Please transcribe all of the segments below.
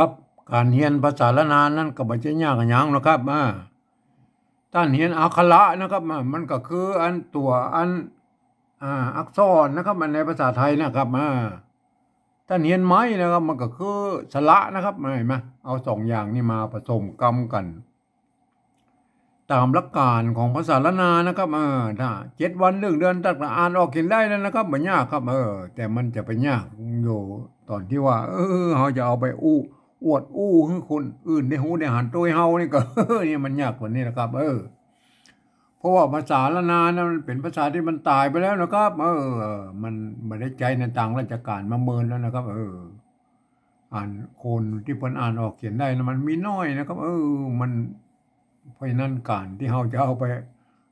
ครับการเรียนภาษาละนานนั้นก็บ่ใช่ยากหยังนะครับท่านเรียนอักขระนะครับมันก็คืออันตัวอันอักษรนะครับมันในภาษาไทยนะครับท่านเรียนไม้นะครับมันก็คือสระนะครับเห็นไหมเอาสองอย่างนี้มาผสมกรรมกันตามหลักการของภาษาละนานะครับถ้า7 วัน1 เดือนถ้าอ่านออกเขียนได้แล้วนะครับไม่ยากครับแต่มันจะไปยากอยู่ตอนที่ว่าเขาจะเอาไปอวดให้คนอื่นได้หูได้หันตัวเฮานี่ก็ นี่มันยากกว่านี้นะครับเพราะว่าภาษาละนานะมันเป็นภาษาที่มันตายไปแล้วนะครับมันไม่ได้ใจในต่างราชการมาเมินแล้วนะครับอ่านคนที่เพิ่นอ่านออกเขียนได้นะมันมีน้อยนะครับมันเพราะฉะนั้นการที่เราจะเอาไป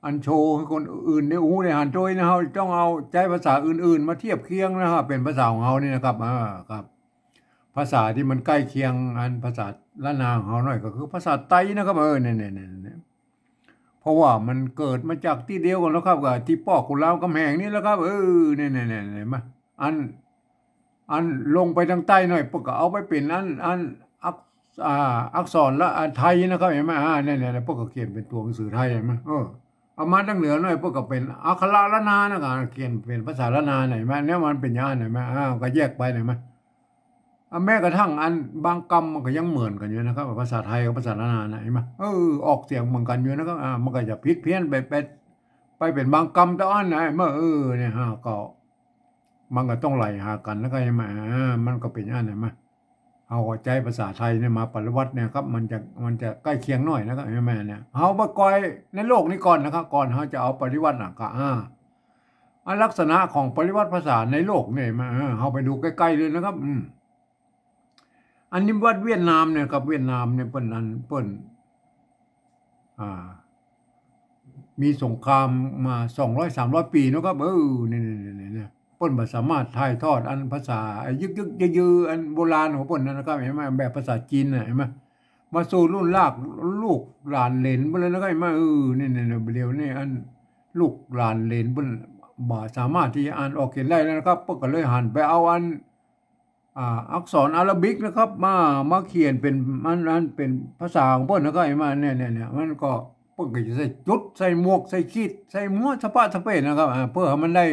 อันโชว์ให้คนอื่นได้หูได้หันตัวนะเราต้องเอาใจภาษาอื่นๆมาเทียบเคียงนะครับเป็นภาษาของเรานี่นะครับครับภาษาที่มันใกล้เคียงอันภาษาละนาของเราหน่อยก็คือภาษาไต้นะครับเนี่ยเพราะว่ามันเกิดมาจากที่เดียวกันแล้วครับกับที่ปอกกุลาวกำแหงนี่แล้วครับเนี่ยมาอันลงไปทางใต้หน่อยพวกก็เอาไปเป็นอักอักษรละไทยนะครับเห็นไหมเนี่ยพวกก็เขียนเป็นตัวหนังสือไทยเห็นไหมเอามาทางเหนือหน่อยพวกก็เป็นอักขระละนานะครับเขียนเป็นภาษาละนาไหนไหมเนี่ยมันเป็นอย่างไหนไหมก็แยกไปไหนไหมแม้กระทั่งอันบางคำมันก็ยังเหมือนกันอยู่นะครับภาษาไทยกับภาษาละนาไหนไหมออกเสียงเหมือนกันอยู่นะครับมันก็จะผิดเพี้ยนไปเป็นบางคำแต่อันไหนเนี่ยก็มันก็ต้องไหลหากันแล้วก็ยังไงมันก็เป็นอย่างไหนไหมเอาใจภาษาไทยเนี่ยมาปฏิวัติเนี่ยครับมันจะใกล้เคียงหน่อยนะครับแม่เนี่ยเอาไปก่อยในโลกนี้ก่อนนะครับก่อนเขาจะเอาปฏิวัติก็ลักษณะของปฏิวัติภาษาในโลกเนี่ยมาเอาไปดูใกล้ๆเลยนะครับอันนี้วัดเวียดนามเนี่ยครับเวียดนามเนี่ยเปิ้นมีสงครามมา200-300 ปีนะครับเนี่ยเปิ้นบ่สามารถถ่ายทอดอันภาษายึกยืออันโบราณของเปิ้นนะครับเห็นไหมแบบภาษาจีนน่ะเห็นไหมมาสู่รุ่นลูกหลานเหลนเพิ่นนะครับเห็นไหมเนี่ยเดี๋ยวนี้อันลูกหลานเหลนเพิ่นบ่สามารถที่จะอ่านออกเขียนได้แล้วนะครับเพิ่นก็เลยหันไปเอาอันอักษรอาหรับิกนะครับมาเขียนเป็นมันเป็นภาษาของเพิ่นนะครับเห็นไหมเนี่ยมันก็เพิ่นก็จะใส่จุดใส่หมวกใส่ขีดใส่หมวกสะปะสะเปะนะครับเพื่อให้มันได้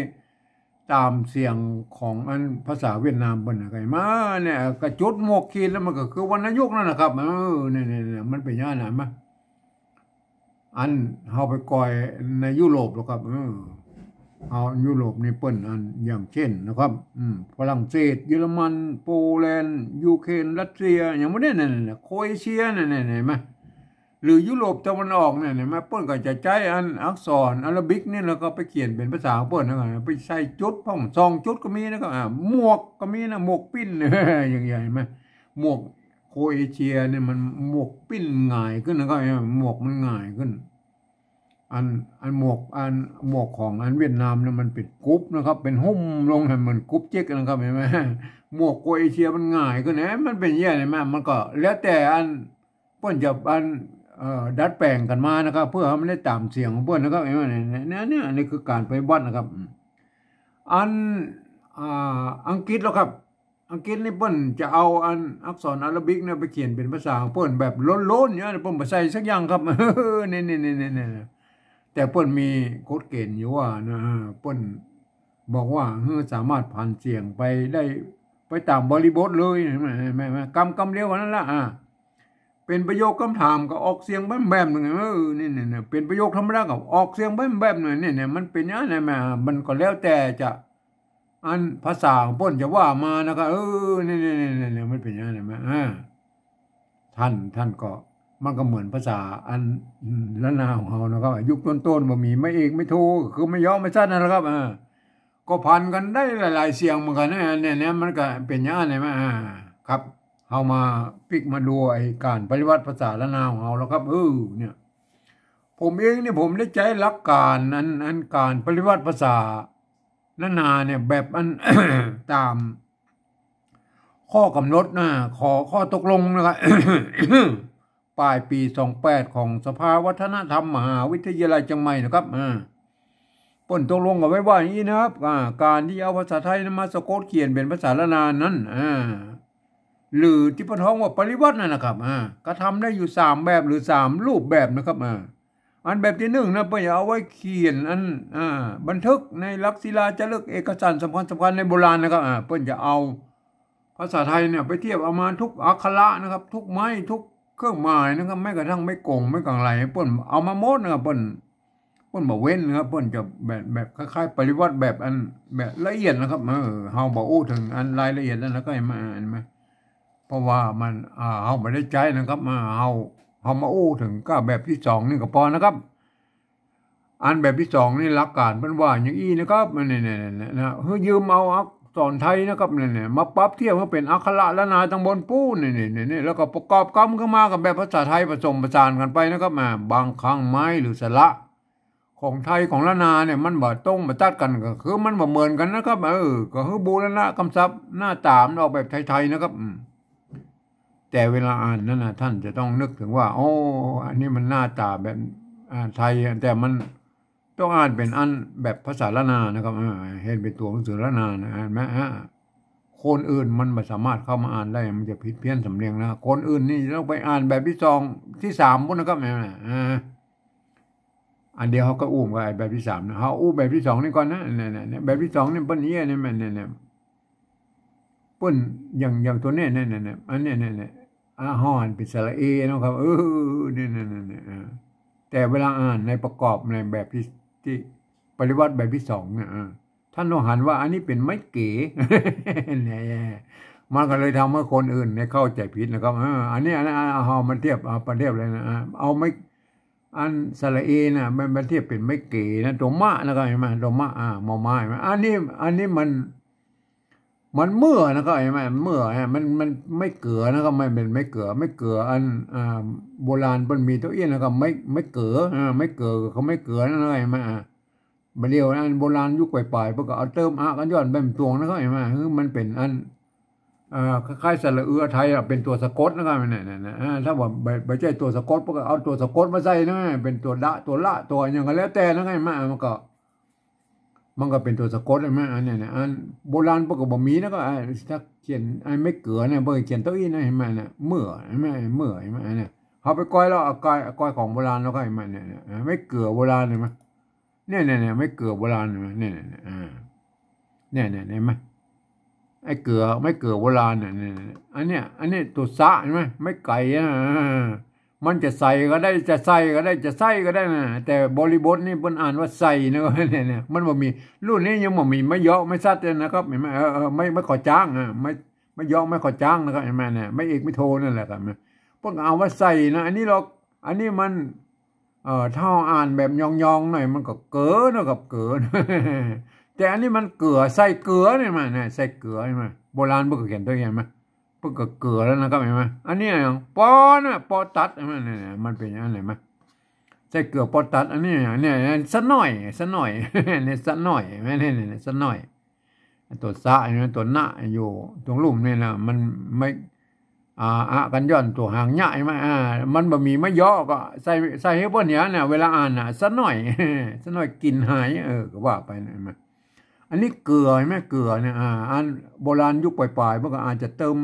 ตามเสียงของอันภาษาเวียดนามเพิ่นนะครับมาเนี่ยก็จุดหมวกขีดแล้วมันก็คือวรรณยุกต์นั่นนะครับเนี่ยมันเป็นอย่างนั้นมั้ยอันเฮาไปก่อยในยุโรปแล้วครับเอายุโรปนี่เปิ้นอันอย่างเช่นนะครับฝรั่งเศสเยอรมันโปแลนด์ยูเครนรัสเซียอย่างบ่ได้นั่นโครเอเชียนั่นเห็นมั้ยหรือยุโรปตะวันออกเนี่ยเห็นมั้ยเปิ้นก็จะใช้อันอักษรอาหรับิกนี่แล้วก็ไปเขียนเป็นภาษาของเปิ้นนะครับไปใส่จุดพ่อง2 จุดก็มีนะครับหมวกก็มีนะหมวกปิ้นอย่างเห็นมั้ยหมวกโครเอเชียเนี่ยมันหมวกปิ้นง่ายขึ้นนะครับหมวกมันง่ายขึ้นอันหมวกของอันเวียดนามเนี่ยมันเป็นกรุ๊ปนะครับเป็นหุ้มลงให้เหมือนกรุ๊ปเจ๊กนะครับเห็นไหมหมวกโครเอเชียมันง่ายขึ้นนะมันเป็นแย่เลยมั้ยมันก็แล้วแต่อันเพิ่นจะดัดแปลงกันมานะครับเพื่อให้มันได้ตามเสียงของเพิ่นนะครับเห็นไหมเนี่ยนี่คือการไปวัดนะครับอันอังกฤษแล้วครับอังกฤษนี่เพิ่นจะเอาอันอักษรอาหรับิกเนี่ยไปเขียนเป็นภาษาของเพิ่นแบบล้นๆเนี่ยเพิ่นบ่ใส่สักอย่างครับนี่แต่เปิ้นมีกฎเกณฑ์อยู่ว่านะเปิ้นบอกว่าสามารถผ่านเสียงไปได้ไปตามบริบทเลยไม่กำเดียวนั้นล่ะเป็นประโยคคำถามก็ออกเสียงแบบนึงนี่เป็นประโยคธรรมดาก็ออกเสียงแบบนึงเนี่ยมันเป็นอย่างนั้นมันก็แล้วแต่จะอันภาษาของเปิ้นจะว่ามานะครับนี่มันเป็นอย่างนั้นท่านก็มันก็เหมือนภาษาอันละนาของเรานะครับยุคต้นๆบ่มีไม่เอกไม่โทคือไม่ย่อไม่สั้นนะครับก็พันกันได้หลายๆเสียงเหมือนกันเนี่ยมันก็เป็นอย่างนั้นมั้ยครับเฮามาปิกมาดูไอ้การปฏิวัติภาษาละนาของเราแล้วครับเนี่ยผมเองเนี่ยผมได้ใช้หลักการอันการปฏิวัติภาษาละนาเนี่ยแบบอัน ตามข้อกำหนดนะข้อตกลงนะครับ ปลายปี28ของสภาวัฒนธรรมมหาวิทยาลัยเชียงใหม่นะครับเปิ้นตกลงกันไว้ว่าอย่างนี้นะครับการที่เอาภาษาไทยมาสะกดเขียนเป็นภาษาละนานั้น หรือที่พ้องว่าปริวัตินั่นนะครับก็ทำได้อยู่3แบบหรือ3รูปแบบนะครับอันแบบที่1นะเพิ่นเอาไว้เขียนบันทึกในลักษิลาจารึกเอกสารสำคัญในโบราณนะครับเพิ่นจะเอาภาษาไทยเนี่ยไปเทียบเอามาทุกอักขระนะครับทุกไม้ทุกเครื่องหมายนะครับแม้กระทั่งไม่กงไม่กังไรเพิ่นเอามาหมดนะครับเพิ่นบ่เว้นนะครับเพิ่นจะแบบคล้ายๆปริวัติแบบอันแบบละเอียดนะครับเฮาบ่อู้ถึงอันรายละเอียดนั้นแล้วก็เห็นไหมเพราะว่ามันเฮาไม่ได้ใจนะครับเฮามาอู้ถึงก็แบบที่2นี่ก็พอนะครับอันแบบที่2นี่หลักการเพิ่นว่าอย่างอี้นะครับนี่ๆนะคือยืมเอาอักษรไทยนะครับนี่ๆมาปรับเทียบให้เป็นอักขระละนาตำบลปูนี่แล้วก็ประกอบกรรมขึ้นมากับแบบภาษาไทยผสมผสานกันไปนะครับบางครั้งไม้หรือสระของไทยของละนาเนี่ยมันบ่ตรงบ่ตัดกันก็คือมันบ่เหมือนกันนะครับก็คือบูรณะคำศัพท์หน้าตามันออกแบบไทยๆนะครับแต่เวลาอ่านนั่นนะท่านจะต้องนึกถึงว่าโอ้อันนี้มันหน้าตาแบบไทยแต่มันต้องอ่านเป็นอันแบบภาษาละนานะครับเห็นเป็นตัวหนังสือละนานะอ่านไหมคนอื่นมันไม่สามารถเข้ามาอ่านได้มันจะผิดเพี้ยนสำเนียงนะคนอื่นนี่ต้องไปอ่านแบบที่2ที่3พวกนะครับอันเดียวเขาก็อุ้มกับแบบที่3นะเขาอุ้มแบบที่2นี่ก่อนนะเนี่ยแบบที่2นี่เปิ้นเยี่ยนี่มันเนี่ยเปิ้นอย่างตัวนี้เนี่ยอันนี้เนี่ยฮ้อนเป็นสระเอนะครับเนี่ยแต่เวลาอ่านในประกอบในแบบที่ปริวัติแบบที่2เนี่ยท่านต้องหันว่าอันนี้เป็นไม้เก๋เนี่ยมันก็เลยทำให้คนอื่นเนี่ยเข้าใจผิดนะครับอันนี้เอามันเทียบประเทียบเลยนะเอาไม้อันสระเอนะมันเทียบเป็นไม้เก๋นะตัวมะนะครับเห็นไหมตัวมะมอม้าเห็นไหมอันนี้มันเมื่อนะครับเห็นไหมเมื่อมันไม่เกือนะครับไม่เป็นไม่เกืออันโบราณมันมีตัวเอี้ยนะครับไม่เกือไม่เกือเขาไม่เกือนั่นเลยเห็นไหมบัดเดียวอันโบราณยุคปลายๆเพิ่นก็เอาเติมกันย้อนแบบตวงนะครับเห็นไหมคือมันเป็นอันคล้ายๆสระเอือไทยเป็นตัวสะกดนะครับเนี่ยถ้าว่าไม่ใช่ตัวสะกดเพิ่นก็เอาตัวสะกดมาใส่นะเป็นตัวดะตัวละตัวอย่างก็แล้วแต่นะครับเห็นไหมมันก็เป็นตัวสะกดใช่ไหมอันนี้อันโบราณปกติบ่มีนะก็ถ้าเขียนไม่เกลือเนี่ยเบอร์เขียนตัวอีนะเห็นไหมเนี่ยเมื่อเห็นไหมเนี่ยเขาไปก้อยแล้วก้อยของโบราณแล้วก็เห็นไหมเนี่ยไม่เกลือโบราณเห็นไหมเนี่ยไม่เกลือโบราณเห็นไหมเนี่ยเห็นไหมไอ้เกลือไม่เกลือโบราณเนี่ยอันนี้ตัวสะเห็นไหมไม่ไก่มันจะใส่ก็ได้จะใส่ก็ได้จะใส่ก็ได้นะแต่บริบทนี่เพิ่นอ่านว่าใส่นะครับเนี่ยมันบ่มีรุ่นนี้ยังบ่มีไม่เยาะไม่ซัดเลยนะครับเห็นมั้ยไม่ขอจ้างไม่เยาะไม่ขอจ้างนะครับเห็นมั้ยเนี่ยไม่เอกไม่โทนั่นแหละครับเพิ่นเอาว่าใส่นะอันนี้มันถ้าอ่านแบบยองๆหน่อยมันก็เก๋นะครับเก๋แต่อันนี้มันเกลือใส่เกลือนี่มั้ยเนี่ยใส่เกลือใช่มั้ยโบราณเพิ่นก็เขียนตัวอย่างมั้ยเพิ่นก็เกลือแล้วนะครับเห็นไหมอันนี้อย่างปอนะปอตัดเนี่ยมันเป็นอย่างนั้นเห็นไหมใส่เกลือปอตัดอันนี้เนี่ยสักหน่อยเนี่ยสักหน่อยไม่เนี่ยสักหน่อยตัวสะเนี่ยตัวหน้าอยู่ตรงลุ่มนี่นะมันไม่กันย้อนตัวหางใหญ่ไหมมันบ่มีไม่ย่อก็ใส่ให้เพิ่นเนี่ยเวลาอ่านน่ะสักหน่อยสักหน่อยกินหายก็ว่าไปนะมันอันนี้เกลือใช่ไหมเกลือเนี่ยอันโบราณยุคปลายๆพวกก็อาจจะเติม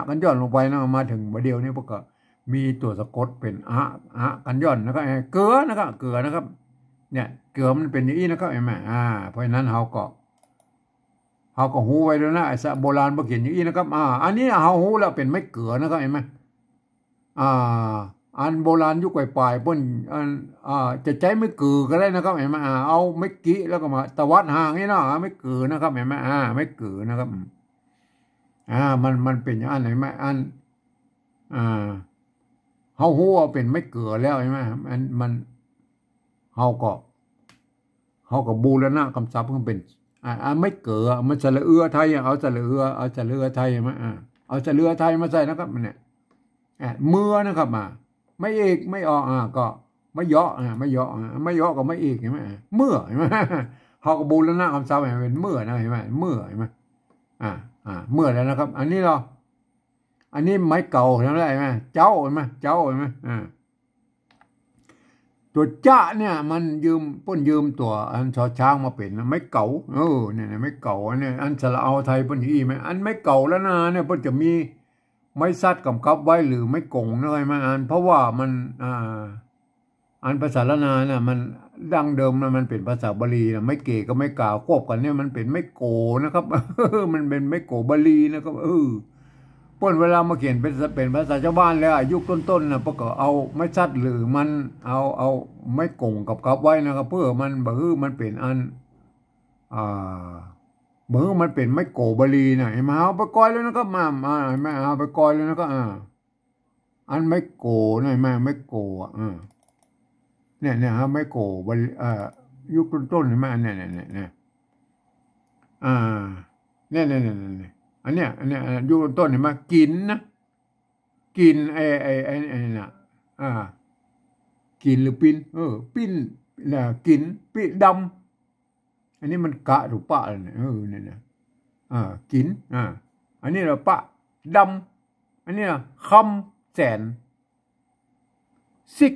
กันย้อนลงไปนะมาถึงประเดี๋ยวนี้พวกก็มีตัวสะกดเป็นกันย้อนแล้วก็เกลือนะครับเนี่ยเกลือมันเป็นอย่างนี้นะครับเห็นไหมเพราะฉะนั้นเขาก็หูไว้แล้วนะไอ้โบราณบ่เขียนอย่างนี้นะครับอันนี้เขาหูแล้วเป็นไม่เกลือนะครับเห็นไหมอันโบราณยุคปลายๆเพิ่นจะใช้ไม่เกลือก็ได้นะครับเห็นไหมเอาไม่กี้แล้วก็มาตวัดห่างนี่เนาะไม่เกลือนะครับเห็นไหมไม่เกลือนะครับมันเป็นอย่างนั้นเห็นไหมเฮาฮู้ว่าเป็นไม่เกลือแล้วใช่ไหมมันเฮาก็บูรณะคำศัพท์มันเป็นไม่เกลือมันสระเอือไทยเอาสระเอือไทยใช่ไหมเอาสระเอือไทยมาใส่นะครับมันเนี่ยเมื่อนะครับไม่เอกไม่ออกก็ไม่เยาะไม่เยาะก็ไม่เอกเห็นไหมเมื่อเห็นไหมเขาก็บูรณะคำศัพท์เป็นเมื่อนะเห็นไหมเมื่อเห็นไหมเมื่อแล้วนะครับอันนี้ไม้เก่าเห็นไหมเจ้าเห็นไหมตัวจ้าเนี่ยมันยืมตัวอันชอช้างมาเป็นไม้เก่าเนี่ยไม้เก่าเนี่ยอันสระเอาไทยเปิ้นอีไหมอันไม้เก่าแล้วนะเนี่ยเปิ้นจะมี ไม่ซัดกำกับไว้หรือไม่กงเลยมาอ่านเพราะว่ามันอันภาษาละนาน่ะมันดั้งเดิมนะมันเป็นภาษาบาลีนะไม่เก๋ก็ไม่กล่าวควบกันเนี่ยมันเป็นไม่โกนะครับ มันเป็นไม่โกบาลีนะครับเปิ้นเวลามาเขียนเป็นภาษาชาวบ้านแล้วยุคต้นๆนะพวกก็เอาไม่ซัดหรือมันเอาไม่กงกับไว้นะครับเพื่อมันมันเป็นอันอ่ามันเป็นไม่โกบาลีนะไอ้มาเอาไปกอยแล้วนะครับมาไม่เอาไปกอยแล้วนะครับอันไม่โกนะไม่โกเนี่ยฮะไม่โกบาลียุคต้นๆเห็นไหมเนี่ยเนี่ยอันเนี้ยยุคต้นเห็นไหมกินนะกินไอ้น่ะกินหรือปิ้นปิ้นน่ะกินปิ้นดำอันนี้มันกะหรือปะเนี่ยเนี่ยกินอันนี้เราปะดำอันนี้นะคำแสนซิก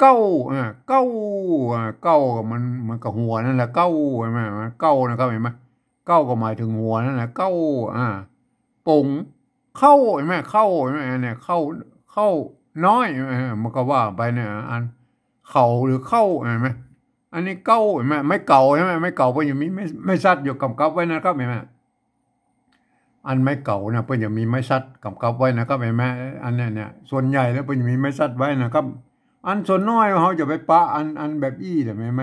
เก้าเก้ามันกับหัวนั่นแหละเก้าใช่ไหมเก้านะครับเห็นไหมเก้าก็หมายถึงหัวนั่นแหละเก้าปงเข้าเห็นไหมเข้าเห็นไหมเนี่ยเข้าน้อยมันก็ว่าไปเนี่ยอันเข่าหรือเข้าเห็นไหมอันนี้เก้าเห็นไหมไม่เก่าใช่ไหมไม่เก่าเพราะอย่างนี้ไม่ซัดอยู่กำกับไว้นะครับเห็นไหมอันไม่เก่าเนี่ยเพื่อนจะมีไม้ซัดกำกับไว้นะครับเห็นไหมอันเนี่ยส่วนใหญ่แล้วเพื่อนจะมีไม้ซัดไว้นะครับอันส่วนน้อยเขาจะไปปะอันแบบแต่ไหมเ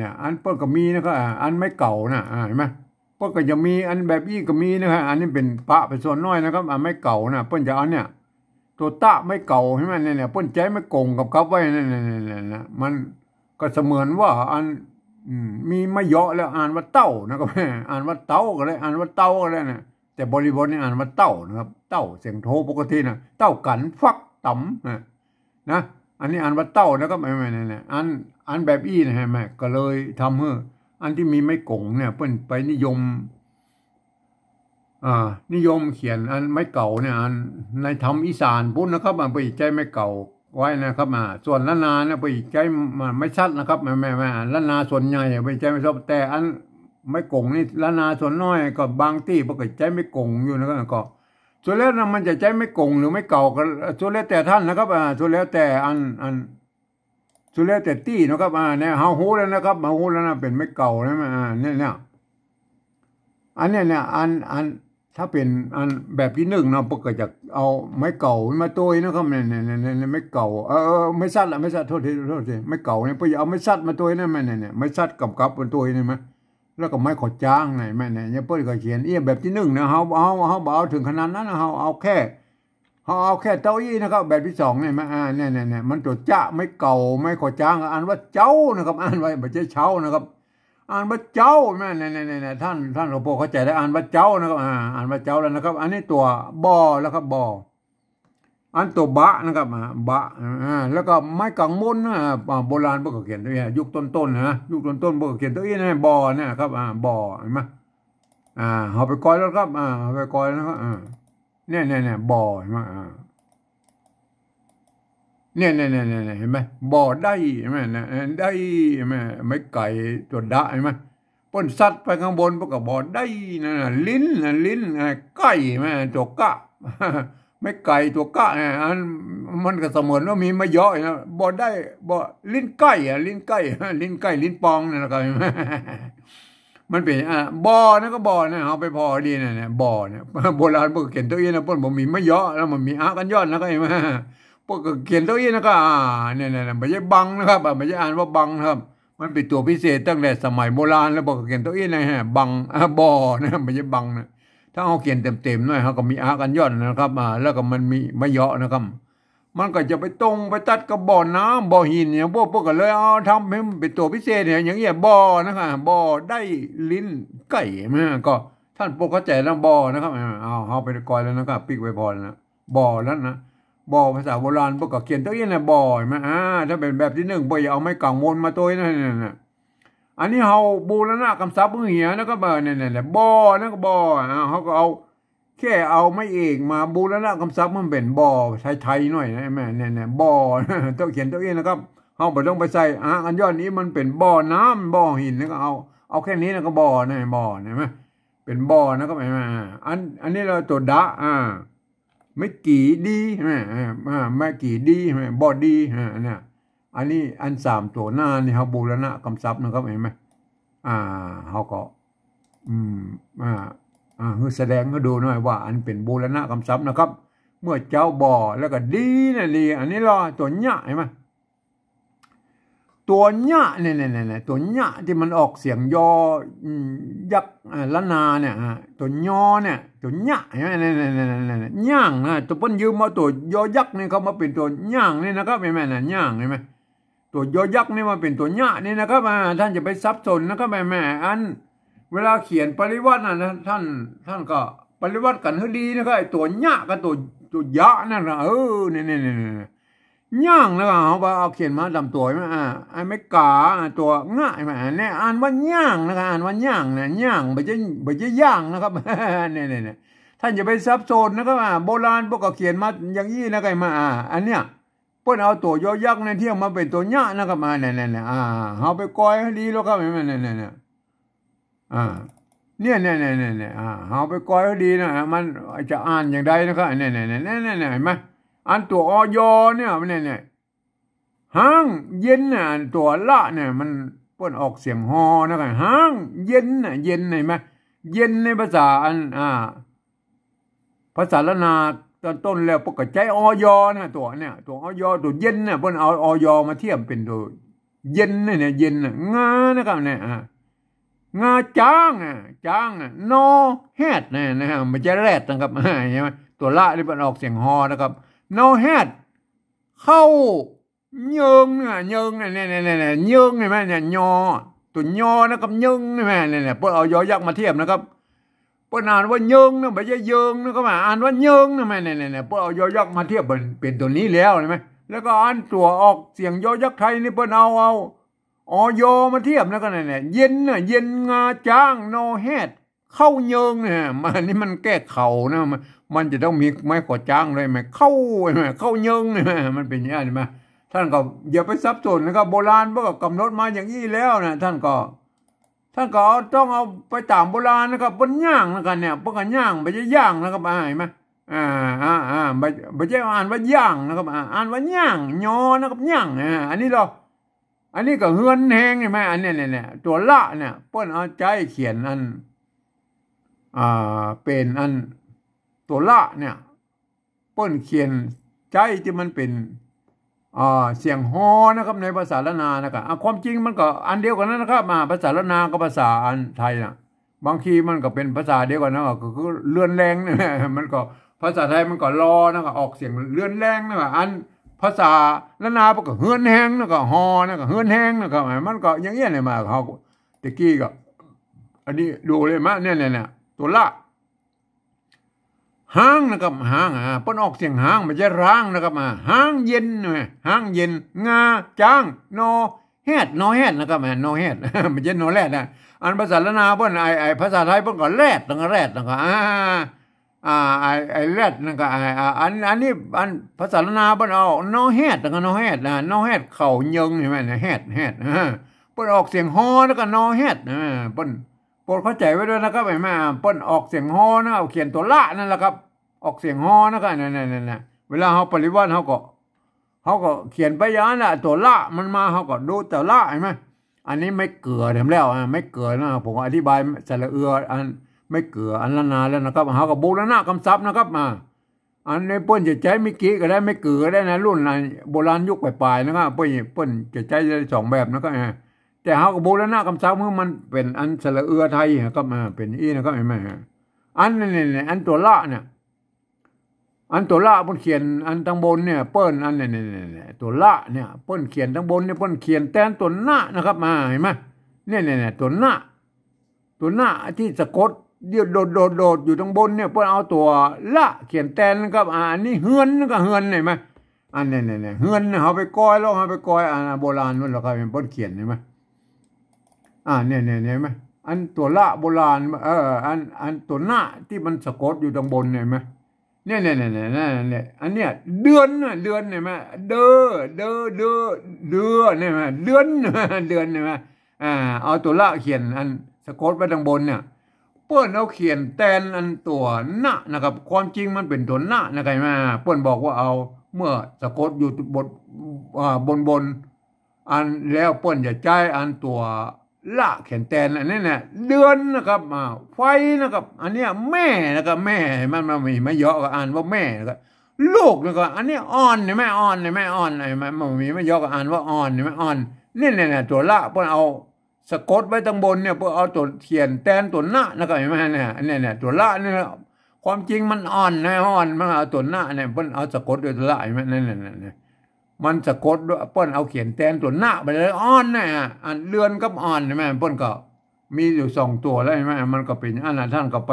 นี่ยอันเปิ้ลก็มีนะครับอันไม่เก่านะเห็นไหมเปิ้ลก็จะมีอันแบบก็มีนะครับอันนี้เป็นปะเป็นส่วนน้อยนะครับอันไม่เก่านะเปิ้ลจะเอาเนี่ยตัวตะไม่เก่าใช่ไหมเนี่ยเปิ้ลใจไม่โกงกับไว้เนี่ยมันก็เสมือนว่าอันมีไม่เยอะแล้วอ่านว่าเต้านะครับอ่านว่าเต้าก็เลยอ่านว่าเต้าก็เลยนะแต่บริบทนี่อ่านว่าเต้านะครับเต้าเสียงโทปกตินะเต้ากันฟักต่ำนะอันนี้อ่านว่าเต้านะครับไม่เนี่ยอันแบบนะฮะแม่ก็เลยทำให้อันที่มีไม่กงเนี่ยเพิ่นไปนิยมเขียนอันไม่เก่าเนี่ยอันในธรรมอีสานพุทธนะครับไปใจไม่เก่าไว้นะครับส่วนละนาเนี่ยไปใจไม่ชัดนะครับแม่ละนาส่วนใหญ่ไปใจไม่ชอบแต่อันไม่กงนี่ละนาส่วนน้อยก็บางที่ปกติใจไม่กงอยู่นะครับก็ส่วนแล้วนะมันจะใจไม่กงหรือไม่เก่าก็ส่วนแล้วแต่ท่านนะครับส่วนแล้วแต่ส่วนแล้วแต่ตี้นะครับเนี่ยเฮาฮู้แล้วนะครับเฮาฮู้แล้วนะเป็นไม่เก่านะเนี่ยอันเนี้ยเนี่ยถ้าเป็นอันแบบที่หนึ่งเนาะปกติจะเอาไม้เก่ามาตัวนะครับเนี่ยไม่เก่าไม่ซัดละไม่ซัดโทษทีไม่เก่าเนี่ยพอเอาไม่ซัดมาตัวนั่นมันเนี่ยไม่ซัดกับเป็นตัวนี่มั้ยแล้วก็ไม่ขอจ้างไหนแม่เนี่ยเนี่ยเปิ้ลก็เขียนแบบที่หนึ่งนะเฮาเอาถึงขนาดนั้นเฮาเอาแค่เต้าอี้นะครับแบบที่สองเนี่ยเนี่ยมันตัวจะไม่เก่าไม่ขอจ้างอ่านว่าเจ้านะครับอ่านไว้ไม่ใช่เช้านะครับอ่านว่าเจ้าแม่เนี่ยท่านหลวงพ่อเข้าใจได้อ่านว่าเจ้านะครับอ่านว่าเจ้าแล้วนะครับอันนี้ตัวบอแล้วครับบออันตัวบะนะครับบะแล้วก็ไม้กังมุนโบราณพวกเขาเขียนตัวนี้ยุคต้นนะยุคต้นพวกเขาเขียนตัวนี้นะบอเนี่ยครับบอเห็นไหมเอาไปกอยแล้วครับเอาไปกอยนะครับเนี่ยบอเห็นไหมเนี่ยเห็นไหมบ่อได้เห็นไหมได้เห็นไหมไม่ไก่ตัวดะเห็นไหมป้นสัตว์ไปข้างบนพวกก็บ่อได้นั่นลิ้นไก่แม่ตัวกะไม่ไก่ตัวกะอันมันก็เสมือนว่ามีมาเยอะนะบ่อได้บ่อลิ้นไก่ลิ้นไก่ลิ้นปองนั่นแหละครับมันเป็นบ่อนะก็บ่อนะเอาไปพอดีเนี่ยบ่อเนี่ยโบราณพวกเขียนตัวเองนะป้นบอกมีมาเยอะแล้วมันมีกันยอดนะก็เห็นไหมพวกเขียนตัวนี้นะครับเนี่ยไม่ใช่บังนะครับไม่ใช่อ่านว่าบังนะครับมันเป็นตัวพิเศษตั้งแต่สมัยโบราณแล้วพวกเขียนตัวนี้นะฮะบังบอนะไม่ใช่บังนะถ้าเอาเขียนเต็มๆหน่อยเขาก็มีกันยอดนะครับแล้วก็มันมีไม่เยอะนะครับมันก็จะไปตรงไปตัดกับบ่อน้ำบ่อหินอย่างพวกก็เลยเอาทำให้มันเป็นตัวพิเศษเนี่ยอย่างเงี้ยบ่อนะครับบ่อได้ลิ้นไก่ก็ท่านพวกเข้าใจแล้วบ่อนะครับเอาไปกอยแล้วนะครับปิกไว้พอนะบ่อแล้วนะบ่อภาษาโบราณพวกก็เขียนตัวนี้นะบ่อไหมถ้าเป็นแบบที่หนึ่งบ่อย่าเอาไม้กังมนมาตัวนั่นอันนี้เฮาบูรณะกำซับเหียนะก็เนี่ยบ่อนะก็บ่อเขาก็เอาแค่เอาไม่เอกมาบูรณะกำซับมันเป็นบ่อไทยหน่อยนะแม่เนี่ยบ่อต้องเขียนตัวนี้นะครับเฮาไม่ต้องไปใส่อันยอดนี้มันเป็นบ่อน้ำบ่อหินแล้วก็เอาแค่นี้นะก็บ่อเนี่ยบ่อเห็นไหมเป็ เป็นบ่อนะครับอันนี้เราตัวดะไม่กี่ดีไม่กี่ดีบ่ดีเนี่ยอันนี้อัน3ตัวหน้านี่เขาบูรณะกำซับนะครับเห็นไหมเขาก็คือแสดงให้ดูหน่อยว่าอันเป็นบูรณะกำซับนะครับ เมื่อเจ้าบ่อแล้วก็ดีนะดีอันนี้รอตัวหญ้าเห็นไหมตัวหญ้าเนี่ยตัวหญ้าที่มันออกเสียงยอยักษ์ละนาเนี่ยตัวยอเนี่ยตัวหญ้าเห็นไหมเนี่ยย่างนะตัวเปิ้นยืมมาตัวยอยักษ์นี่เขามาเป็นตัวย่างนี่นะครับเห็นไหมน่ะย่างเห็นไหมตัวยอยักษ์นี่มาเป็นตัวหญ้านี่นะครับท่านจะไปซับซ้อนนะครับแม่อันเวลาเขียนปริวัตินะท่านก็ปริวัติกันให้ดีนะครับไอ้ตัวหญ้ากับตัวยะนั่นนะเนี่ยย่างแล้วเอาเขียนมาดำตัวไหมไอ้ไม่กาตัวง่ายไหมเนี่ยอ่านว่าย่างนะครับอ่านว่าย่างเนี่ยย่างไม่ใช่ย่างนะครับเนี่ยท่านอย่าไปซับซ้อนนะครับโบราณพวกก็เขียนมาอย่างนี้นะครับมาอันเนี้ยเพิ่นเอาตัวยอยักษ์ในเที่ยงมาเป็นตัวย่านะครับเนี่ยเอาไปกอยให้ดีแล้วครับเห็นไหมเนี่ยเอาไปกอยให้ดีนะมันจะอ่านอย่างใดนะครับเนี่ยเห็นไหมอันตัวอยเนี่ยห้างเย็นน่ะตัวละเนี่ยมันเปิ้นออกเสียงฮอนะครับห้างเย็นน่ะเย็นเห็นไหมเย็นในภาษาภาษาละนาตอนต้นแล้วปกติใจอยนะตัวเนี่ยตัวอยตัวเย็นน่ะเปิ้นเอาอยมาเทียบเป็นตัวเย็นเนี่ยเย็นน่ะงานะครับเนี่ยงาจ้างนอแฮดเนี่ยนะฮะมันจะแรดนะครับใช่ไหมตัวละที่มันออกเสียงฮอนะครับนอแฮดเข้าเยิงเนี่ยเยิงเห็นไหมเนี่ยยอตัวยอนะครับเยิงเห็นไหมเนี่ยเปิ้นเอายอยักษ์มาเทียบนะครับเปิ้นอ่านว่าเยิงนะไม่ใช่เยิงนะครับอ่านว่าเยิงนะแม่เนี่ยเปิ้นเอายอยักษ์มาเทียบเป็นตัวนี้แล้วเห็นไหมแล้วก็อ่านตัวออกเสียงยอยักษ์ไทยนี่เปิ้นเอาอยมาเทียบแล้วก็เนี่ยเย็นงาจ้างนอแฮดเข้าเยิงเนี่ยมันแก้เข่านะมันจะต้องมีไม้ขอจ้างเลยไหมเข้าเยิงเนี่ยมันเป็นอย่างนี้ไหมท่านก็อย่าไปซับซ้อนนะครับโบราณพวกก็กำหนดมาอย่างนี้แล้วนะท่านก็ต้องเอาไปตามโบราณนะครับบนย่างนะครับเนี่ยพวกกันย่างไม่ใช่ย่างนะครับเห็นไหมไม่ใช่อ่านว่าย่างนะครับอ่านว่าย่างยอนะครับย่างอันนี้ก็เฮือนแหงใช่ไหมอันนี้เนี่ยตัวละเนี่ยเปิ้นเอาใจเขียนอันเป็นอันตัวละเนี่ยเปิ้นเขียนใจที่มันเป็นเสียงฮอนะครับในภาษาละนานะครับความจริงมันก็อันเดียวกันนะครับภาษาละนากับภาษาอันไทยนะบางทีมันก็เป็นภาษาเดียวกันนะก็คือเลื่อนแรงเนี่ยมันก็ภาษาไทยมันก็รอนะครับออกเสียงเลื่อนแรงนะครับอันภาษาละนามันก็เฮือนแห้งนะก็ฮอนะก็เฮือนแห้งนะครับมันก็อย่างเงี้ยเลยมาเขาตะกี้ก็อันนี้ดูเลยมั้ยเนี่ยตัวละห้างนะครับห้างเปิ้นออกเสียงห้างไม่ใช่ร้างนะครับห้างเย็นห้างเย็นงาจ้างนอแฮดนะครับนอแฮดไม่ใช่นอแรดนะอันภาษาละนาเปิ้นไอภาษาไทยเปิ้นก็แรดตั้งแรดนะครับไอแรดนั่นก็อันนี้อันภาษาละนาเปิ้นเอานอแฮดตั้งนอแฮดนอแฮดเข้าเยิงใช่มั้ยแฮดเปิ้นออกเสียงฮอแล้วก็นอแฮดเปิ้นโปรดเข้าใจไว้ด้วยนะครับไอ้แม่เปิ้นออกเสียงฮอนะเอาเขียนตัวละนั่นแหละครับออกเสียงฮอนะครับนั่นเวลาเขาปริวัติเขาก็เขียนไปอย่างนั้นแหละตัวละมันมาเขาก็ดูตัวละเห็นไหมอันนี้ไม่เกลือเห็นแล้วไม่เกลือนะผมอธิบายสระเอืออันไม่เกลืออันละนาแล้วนะครับเขาก็บูรณะคำศัพท์นะครับอันนี้เปิ้นจะใช้มิกิก็ได้ไม่เกลือได้นะรุ่นโบราณยุคปลายๆนะครับเปิ้นจะใช้ได้สองแบบนะครับแต่เขาก็บูรณะคำศัพท์เมื่อมันเป็นอันสระเอือไทยก็มาเป็นอีนะครับเห็นไหมอันนี่อันตัวละเนี่ยอันตัวละเปิ้นเขียนอันตั้งบนเนี่ยเปิ้นอันเนี่ยตัวละเนี่ยเปิ้นเขียนตั้งบนเนี่ยเปิ้นเขียนแทนตัวหน้านะครับมาเห็นไหมเนี่ยตัวหน้าที่สะกดเดี๋ยวโดดอยู่ตั้งบนเนี่ยเปิ้นเอาตัวละเขียนแทนนะครับอันนี้เฮือนก็เฮือนเห็นไหมอันเนี่ยเฮือนเขาไปก้อยแล้วเขาไปก้อยโบราณนู่นหรอครับเปิ้นเขียนเห็นไหมเนี่ยเห็นไหมอันตัวละโบราณอันตัวหน้าที่มันสะกดอยู่ตั้งบนเห็นไหมเนี่ยอันเนี้ยเดือนเห็นไหมเด้อเนี่ยมั้ยเดือนเห็นไหมเอาตัวละเขียนอันสะกดไว้ทางบนเนี่ย เปิ้นเอาเขียนแตนอันตัวหน้านะครับความจริงมันเป็นตัวหน้านะครับมาเปิ้นบอกว่าเอาเมื่อสะกดอยู่บนอันแล้วเปิ้นจะจ่ายอันตัวละเขียนแตนอันนี้เนี่ยเดือนนะครับไฟนะครับอันเนี้ยแม่นะครับแม่มันมีไม่เยอะก็อ่านว่าแม่นะครับลูกนะครับอันนี้อ่อนเนี่ยแม่อ่อนเนี่ยแม่อ่อนไอ้มันมีไม่เยอะก็อ่านว่าอ่อนเนี่ยแม่อ่อนนี่เนี่ยตัวละเปิ้นเอาสะกดไว้ตั้งบนเนี่ยเพื่อเอาตัวเขียนแตนตัวหน้านะครับเห็นไหมเนี่ยตัวละเนี่ยความจริงมันอ่อนนะอ่อนมันเอาตัวหน้าเนี่ยเพิ่นเอาสะกดด้วยตัวละเห็นไหมนั่นมันสะกดด้วยเพิ่นเอาเขียนแตนตัวหน้าไปเลยอ่อนเนี่ยอันเลื่อนกับอ่อนใช่ไหมเพิ่นก็มีอยู่2ตัวแล้วใช่ไหมมันก็เป็นอันนั้นท่านก็ไป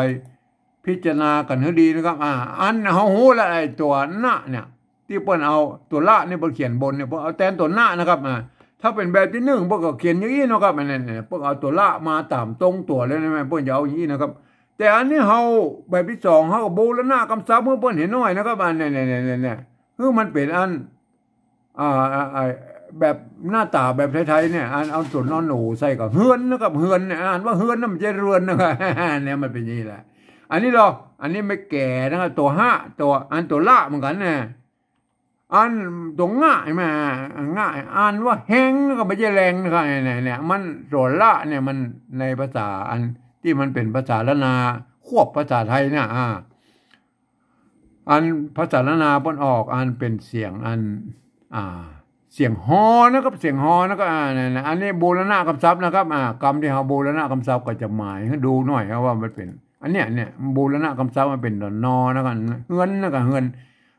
พิจารณากันให้ดีนะครับอันเฮาฮู้แล้วไอ้ตัวหน้าเนี่ยที่เพิ่นเอาตัวละเนี่ยเพิ่นเขียนบนเนี่ยเพิ่นเอาแตนตัวหน้านะครับถ้าเป็นแบบที่1พวกก็เขียนอย่างนี้นะครับเนี่ยพวกเอาตัวละมาตามตรงตัวเลยนะแม่เพิ่นจะเอาอย่างนี้นะครับแต่อันนี้เฮาแบบที่2เฮาก็บูรณะกำซับเมื่อเพิ่นเห็นน้อยนะครับเนี่ยคือมันเป็นอันแบบหน้าตาแบบไทยๆเนี่ยเอาตัวนอนหนูใส่กับเฮือนนะครับเฮือนเนี่ยอ่านว่าเฮือนนั่นมันจะเรือนนะครับเนี่ยมันเป็นอย่างนี้แหละอันนี้ไม่แก่นะครับตัว5ตัวอันตัวละเหมือนกันเนี่ยอันตรงง่ายมาง่ายอ่านว่าแห้งก็ไม่ใช่แรงนะครับเนี่ยมันตัวละเนี่ยมันในภาษาอันที่มันเป็นภาษาละนาควบภาษาไทยเนี่ยอันภาษาละนาป้นออกอันเป็นเสียงอันเสียงฮอนะครับเสียงฮอนะครับอันนี้บูรณะคำศัพท์นะครับกรรมที่เราบูรณะคำศัพท์ก็จะหมายให้ดูหน่อยว่ามันเป็นอันเนี้ยบูรณะคำศัพท์มันเป็นนอนะครับเฮือนนะครับเฮือน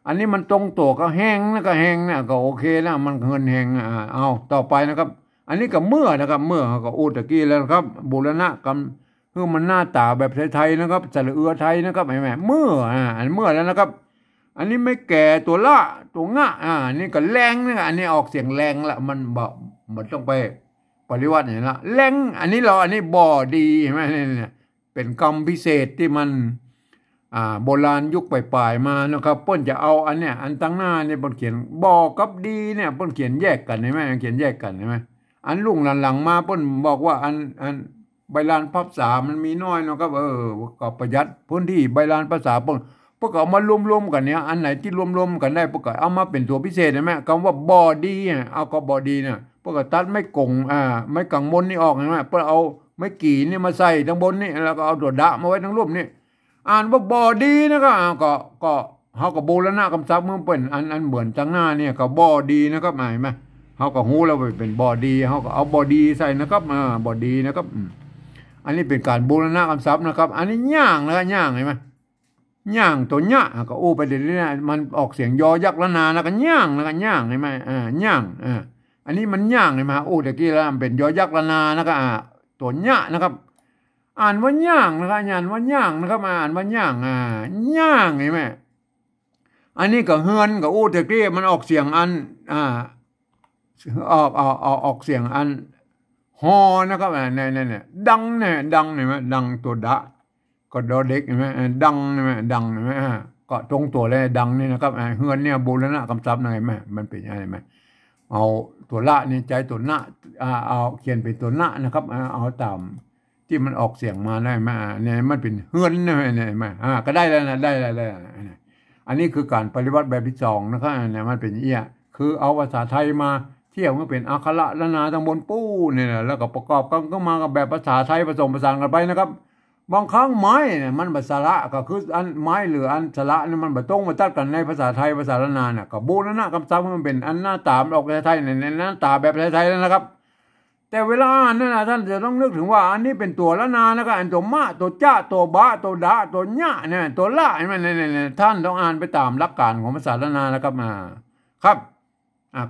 อันนี้มันตรงตัวก็แห้งนะก็แห้งนะก็โอเคนะมันเฮือนแห้งเอาต่อไปนะครับอันนี้ก็เมื่อนะครับเมื่อก็อูตะกี้แล้วครับบูรณะคำคือมันหน้าตาแบบไทยๆนะครับสระเอือไทยนะครับแม่เมื่ออันเมื่อแล้วนะครับอันนี้ไม่แก่ตัวละตัวง่ะนี่ก็แรงนะอันนี้ออกเสียงแรงละมันต้องไปปริวัติอย่างละแรงอันนี้อันนี้บ่ดีใช่ไหมเนี่ยเป็นกรรมพิเศษที่มันโบราณยุคปลายๆมานะครับเปิ้นจะเอาอันเนี้ยอันตั้งหน้าเนี่ยเปิ้นเขียนบ่กับดีเนี่ยเปิ้นเขียนแยกกันใช่ไหมเขียนแยกกันใช่ไหมอันลุงหลังๆมาเปิ้นบอกว่าอันใบลานภาษามันมีน้อยนะครับก็ประหยัดพื้นที่ใบลานภาษาพวกเอามารวมๆกันเนี่ยอันไหนที่รวมๆกันได้พวกเอามาเป็นตัวพิเศษใช่ไหมคำว่าบอดี้เอาก็บอดี้เนี่ยพวกตัดไม่กงไม่กังบนนี่ออกใช่ไหมพวกเอาไม่กี่นี่มาใส่ทั้งบนนี่แล้วก็เอาตัวดะมาไว้ทั้งรูปนี่อ่านว่าบอดี้นะครับก็เขาก็บูรณะคำศัพท์เมื่อเป็นอันเหมือนจังหน้าเนี่ยก็บอดี้นะครับหมายไหมเขาก็หู้แล้วเป็นบอดี้เขาก็เอาบอดี้ใส่นะครับบอดี้นะครับอันนี้เป็นการบูรณะคำศัพท์นะครับอันนี้ย่างนะครับย่างเห็นไหมย่างตัวย่าก็อู้ไปเรื่อยๆมันออกเสียงยอยักษ์ละนาแล้วก็ย่างแล้วก็ย่างเห็นไหมย่างอันนี้มันย่างเห็นไหมอู้ตะกี้แล้วมันเป็นยอยักษ์ละนานะครับตัวย่านะครับอ่านว่าย่างนะครับอ่านว่าย่างนะครับอ่านว่าย่างย่างเห็นไหมอันนี้ก็เฮือนก็อู้ตะกี้มันออกเสียงอันออกเสียงอันฮอนะครับเนี่ยดังเนี่ยดังเห็นไหมดังตัวดะก็ดอเด็กใช่ไหมดังใช่ไหมดังใช่ไหมก็ตรงตัวเลยดังนี่นะครับเฮือนเนี่ยบูรณะคำศัพท์อะไรไหมมันเป็นอะไรไหมเอาตัวละนี่ใจตัวหน้าเอาเขียนเป็นตัวหน้านะครับเอาตามที่มันออกเสียงมาได้ไหมเนี่ยมันเป็นเฮือนนี่ไหมก็ได้แล้วนะได้อันนี้คือการปฏิบัติแบบที่2นะครับเนี่ยมันเป็นคือเอาภาษาไทยมาเที่ยวมันเป็นอักขระละนาทั้งบนปูเนี่ยแล้วก็ประกอบกันก็มากับแบบภาษาไทยผสมผสานกันไปนะครับบางครั้งไม้เนี่ยมันภาษาละก็คืออันไม้หรืออันสระนี่มันตรงมาตัดกันในภาษาไทยภาษาละนาเนี่ยก็บูรณะคำศัพท์มันเป็นอันหน้าตาออกไทยในหน้าตาแบบไทยๆแล้วนะครับแต่เวลาอ่านนั่นนะท่านจะต้องนึกถึงว่าอันนี้เป็นตัวละนานะครับอันตัวมาตัวจ้าตัวบะตัวดาตัวญะเนี่ยตัวละเนี่ยท่านต้องอ่านไปตามหลักการของภาษาละนานะครับครับ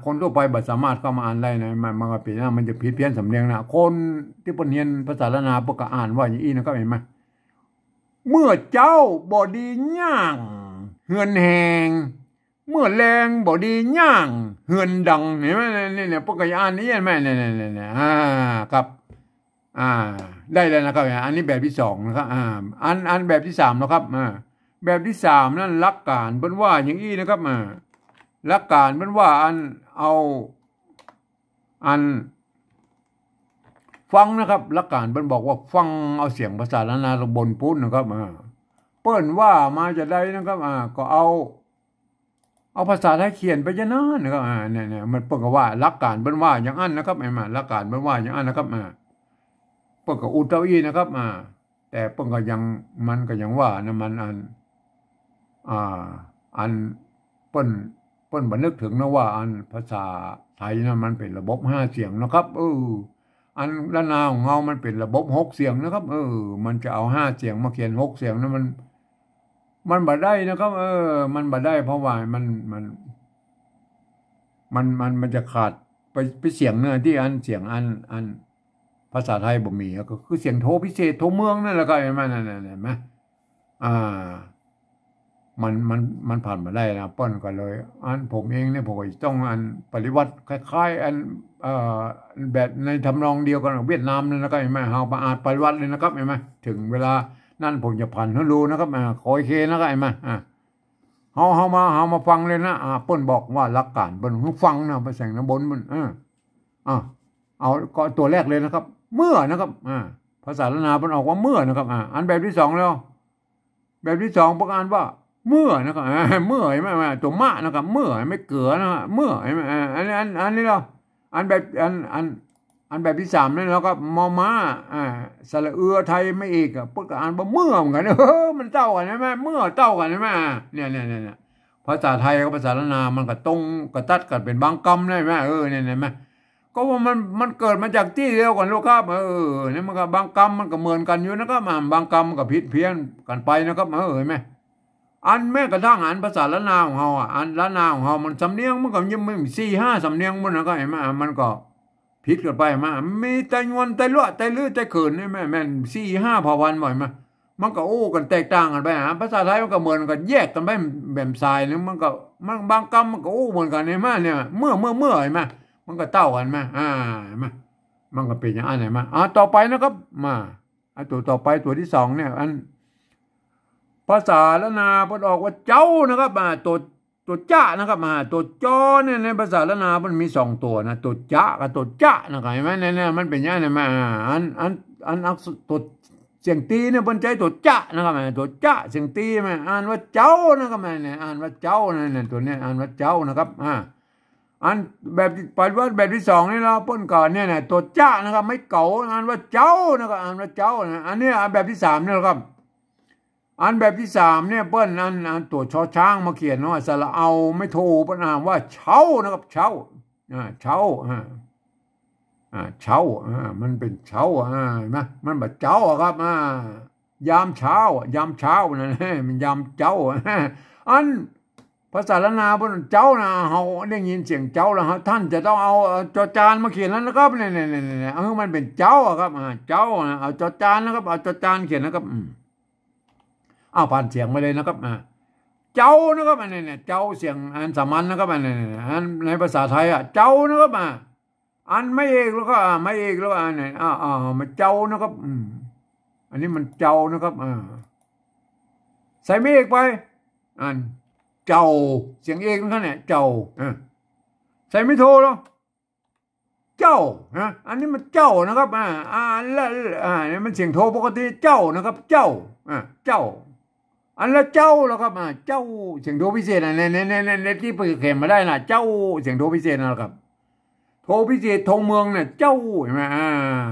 คนทั่วไปบัดสามารถเข้ามาอ่านได้นะมันก็เป็นมันจะผิดเพี้ยนสำเนียงนะคนที่เรียนภาษาละนาพวกก็อ่านว่าอย่างนี้นะครับเห็นไหมเมื่อเจ้าบอดีย่างเฮือนแหงเมื่อแรงบอดีย่างเฮือนดังเห็นไหมเนี่ยพวกก็อ่านนี้เห็นไหมเนี่ยครับได้เลยนะครับอันนี้แบบที่2นะครับอันแบบที่3นะครับแบบที่3นั่นหลักการเป็นว่าอย่างนี้นะครับหลักการเป็นว่าเอา ฟังนะครับหลักการเปิ้นบอกว่าฟังเอาเสียงภาษาล้านนาบนพูดนะครับเปิ้นว่ามาจะได้นะครับก็เอาภาษาไทยเขียนไปจะนั่นนะครับเนี่ยมันเปิ้นก็ว่าหลักการเปิ้นว่าอย่างนั้นนะครับหลักการเปิ้นว่าอย่างนั้นนะครับเปิ้นก็อุตอีนะครับแต่เปิ้นก็ยังมันก็ยังว่านะมันอันเปิ้นบ่นึกถึงนะว่าอันภาษาไทยนั้นมันเป็นระบบ5เสียงนะครับอันล้านนาของเรามันเป็นระบบ6เสียงนะครับมันจะเอา5เสียงมาเขียน6เสียงนั้นมันบ่ได้นะครับมันบ่ได้เพราะว่ามันจะขาดไปเสียงเนี่ยที่อันเสียงอันภาษาไทยบ่มีก็คือเสียงโทพิเศษโทเมืองนั่นแหละก็เห็นมั้ยนั่นเห็นมั้ยมันผ่านมาได้นะป้อนก็เลยอันผมเองเนี่ยผมก็ต้องอันปฏิวัติคล้ายๆอันแบบในทำนองเดียวกันกับเวียดนามนั่นนะครับเห็นมั้ยเฮาปฏิวัติเลยนะครับเห็นมั้ยถึงเวลานั่นผมจะผ่านให้รู้นะครับขอเคนะครับเห็นมั้ยเฮามาฟังเลยนะเปิ้นบอกว่าหลักการเปิ้นฟังนะภาษาน้ำบนมันเอาก็ตัวแรกเลยนะครับเมื่อนะครับภาษาล้านนาเปิ้นออกว่าเมื่อนะครับอันแบบที่2แล้วแบบที่2ประการว่าเมื่อนะครับเมื่อเห็นมั้ยตัวมะนะครับเมื่อไม่เกลือนะเมื่อเห็นมั้ยอันนี้เราอันแบบอันแบบที่3นั่นแล้วก็มอม้าสระเอือไทยไม่อีกเปิ้นก็อ่านว่าเมื่อเหมือนกันมันเต้ากันใช่มั้ยเมื่อเต้ากันใช่มั้ยเนี่ยภาษาไทยกับภาษาล้านนามันก็ตรงกระตัดกันเป็นบางคำได้มั้ยเนี่ยเห็นมั้ยก็ว่ามันเกิดมาจากที่เดียวกันลูกครับเนี่ยมันก็บางคำมันก็เหมือนกันอยู่นะครับบางคำมันก็ผิดเพี้ยนกันไปนะครับเห็นมั้ยอันแม้กระทั่งอันภาษาล้านนาของเฮาอันล้านนาของเฮามันสำเนียงมันก็ยังไม่4-5สำเนียงมันก็เห็นมั้ยมันก็ผิดกันไปมามีแต่งวนแต่ลั่วแต่ลือแต่เขินนี่แม่น4-5พอวันบ่อยมั้ยมันก็กันแตกต่างกันไปภาษาไทยมันก็เหมือนกันแยกกันไปแบบทรายนึงมันบางคำมันก็เหมือนกันเห็นมั้ยเนี่ยเมื่อเห็นมั้ยมันก็เต้ากันมั้ยเห็นมั้ยมันก็เป็นอย่างนั้นเห็นมั้ยต่อไปนะครับมาตัวต่อไปตัวที่2เนี่ยอันภาษาล้านนาเพิ่นออกว่าเจ้านะครับตัวจ้านะครับตัวจอเนี่ยในภาษาล้านนามันมี2ตัวนะตัวจ้ากับตัวจ้านะครับเห็นมั้ยเนี่ยมันเป็นอย่างนั้นมั้ยอันตัวเสียงตีเนี่ยเพิ่นใช้ตัวจ้านะครับตัวจ้าเสียงตีมั้ยอ่านว่าเจ้านะครับเนี่ยอ่านว่าเจ้าเนี่ยตัวนี้อ่านว่าเจ้านะครับอันแบบปฏิวัติแบบที่2นี่เราเพิ่นก่อนเนี่ยตัวจ้านะครับไม่เก่าอ่านว่าเจ้านะครับอ่านว่าเจ้านะอันนี้แบบที่3เนี่ยครับอันแบบที่3เนี่ยเปิ้นอันตัวชอช้างมาเขียนว่าสระเอาไม่โทเปิ้นอ่านว่าเช้านะครับเช้าเช้าเช้ามันเป็นเช้าเห็นมั้ยมันบ่เจ้าครับยามเช้ายามเช้านั่นมันยามเจ้าอันภาษาล้านนาเปิ้นเจ้านะเฮาได้ยินเสียงเจ้าแล้วท่านจะต้องเอาจอจานมาเขียนแล้วนะครับเนี่ยมันเป็นเจ้าครับเจ้าเอาจอจานนะครับเอาจอจานเขียนนะครับผ่านเสียงมาเลยนะครับเจ้านะครับเนี่ยเจ้าเสียงอันสามัญนะครับอันในภาษาไทยเจ้านะครับอันไม่เอกแล้วก็ไม่เอกแล้วอันไหนมันเจ้านะครับอันนี้มันเจ้านะครับใส่ไม่เอกไปอันเจ้าเสียงเอกนั่นเนี่ยเจ้าใส่ไม่โทแล้วเจ้าอันนี้มันเจ้านะครับแล้วนี่มันเสียงโทปกติเจ้านะครับเจ้าเจ้าอันละเจ้าแล้วครับเจ้าเสียงโทพิเศษในที่เปิดเข็มมาได้นะเจ้าเสียงโทพิเศษนะครับโทพิเศษทงเมืองเนี่ยเจ้าเห็นไหม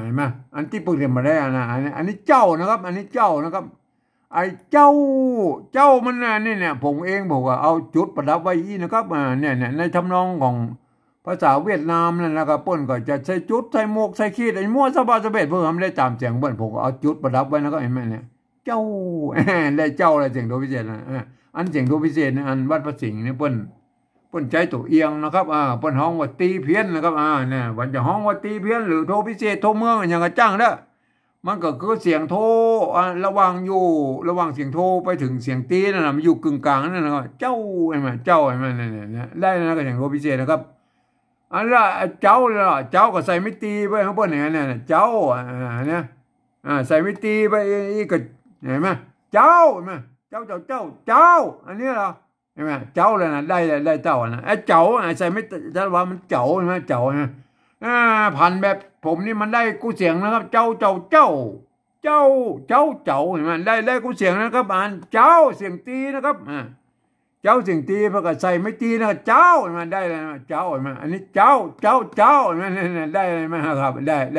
เห็นไหมอันที่เปิดเข็มมาได้นะอันนี้เจ้านะครับอันนี้เจ้านะครับไอ้เจ้ามันเนี่ยผมเองบอกว่าเอาจุดประดับไว้นะครับเนี่ยในทำนองของภาษาเวียดนามนั่นแหละครับเปิ้นก็จะใช้จุดใส่หมวกใส่ขีดไอ้มั่วสบายสบายเพื่อทำได้ตามเสียงเปิ้นผมก็เอาจุดประดับไว้นะครับเห็นไหมเนี่ยเจ้าได้เจ้าอะไรเสียงโทพิเศษอันเสียงโทพิเศษอันวัดพระสิงห์เนี่ยเปิ้นใจตัวเอียงนะครับเปิ้นฮ้องว่าตีเพี้ยนนะครับเนี่ยวันจะฮ้องว่าตีเพี้ยนหรือโทพิเศษโทเมืองอย่างกระจ้างเด้อมันก็คือเสียงโทระหว่างเสียงโทไปถึงเสียงตีนั่นน่ะมันอยู่กึ่งกลางนั่นนะครับเจ้าเห็นมั้ยเจ้าเห็นมั้ยเนี่ยได้นะก็อย่างโทพิเศษนะครับอันละเจ้าล่ะเจ้าก็ใส่ไม่ตีไปข้างบนเนี่ยเจ้าเนี่ยใส่ไม่ตีไปอีกก็เห็นมั้ยเจ้าเห็นมั้ยเจ้าอันนี้เหรอเห็นมั้ยเจ้าเลยนะได้เจ้านะไอ้เจ้าใส่ไม่ถ้าว่ามันเจ้าเห็นมั้ยเจ้านะ พันแบบผมนี่มันได้กู้เสียงนะครับเจ้าเห็นไหมได้กู้เสียงนะครับอ่านเจ้าเสียงตีนะครับเจ้าเสียงตีพอก็ใส่ไม่ตีนะเจ้าเห็นไหมได้เลยเจ้าเห็นไหมอันนี้เจ้าเห็นไหมได้เลยไหมครับได้เ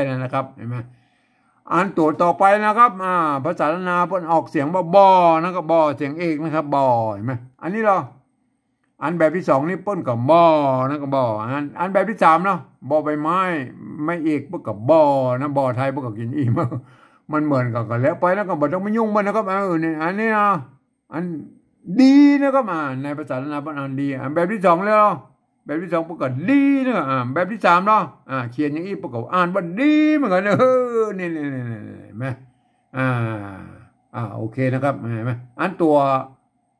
ลยนะครับเห็นไหมอ่านตัวต่อไปนะครับภาษาล้านนาเพิ่นออกเสียงบอนะครับบอเสียงเอกนะครับบอเห็นไหมอันนี้เราอันแบบที่สองนี่เปิ้นกับบอนะกับบออันแบบที่สามเนาะบอใบไม้ไม่เอกเปิ้นกับบอนะบอไทยเปิ้นกับกินอีมันเหมือนกันแล้วไปแล้วก็บ่ต้องมายุ่งมันนะครับนี่อันนี้นะอันดีนะครับในภาษาล้านนาเปิ้นอ่านดีอันแบบที่สองแล้วแบบที่สองเปิ้นก็ดีนะแบบที่สามเนาะเขียนอย่างนี้เปิ้นก็อ่านว่าดีเหมือนกันนี่เห็นไหมโอเคนะครับเห็นไหมอันตัว